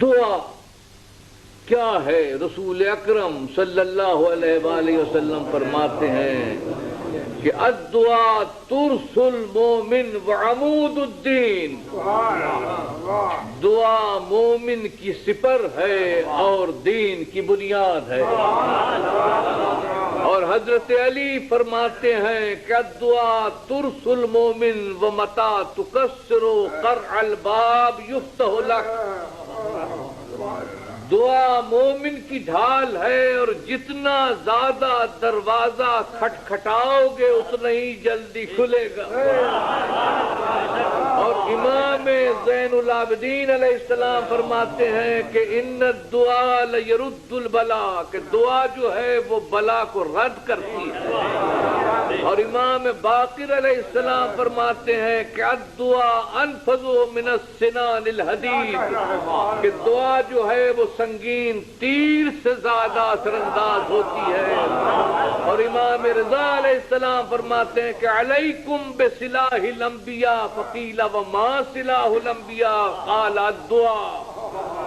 دعا کیا ہے؟ رسول اکرم صلی اللہ علیہ وآلہ وسلم فرماتے ہیں کہ الدعاء ترس المومن وعمود الدین، دعا مومن کی سپر ہے اور دین کی بنیاد ہے۔ اور حضرت علی فرماتے ہیں کہ الدعاء ترس المومن ومتى تكسر قرع الباب يفتح لك، دعا مومن کی ڈھال ہے اور جتنا زیادہ دروازہ کھٹکھٹاؤ گے اتنا ہی جلدی کھلے گا۔ اور امام زین العابدین علیہ السلام فرماتے ہیں کہ ان الدعاء لیرد البلا، کہ دعا جو ہے وہ بلا کو رد کرتی ہے۔ اور امام باقر علیہ السلام فرماتے ہیں کہ الدعاء انفذ من السنان الحدید، کہ دعا جو ہے وہ سنگین تیر سے زیادہ اثر انداز ہوتی ہے۔ اور امام رضا علیہ السلام فرماتے ہیں کہ علیکم بسلاح الانبیاء، فقیل وما سلاح الانبیاء قال الدعاء،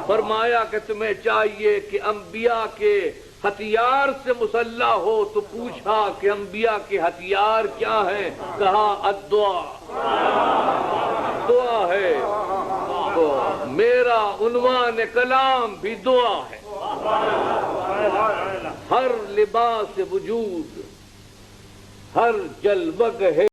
فرمایا کہ تمہیں چاہیے کہ انبیاء کے ہتھیار سے مسلح ہو، تو پوچھا کہ انبیاء کے ہتھیار کیا ہیں؟ کہا الدعاء، دعا ہے۔ تو میرا عنوان کلام بھی دعا ہے۔ ہر لباس وجود، ہر جلوہ ہے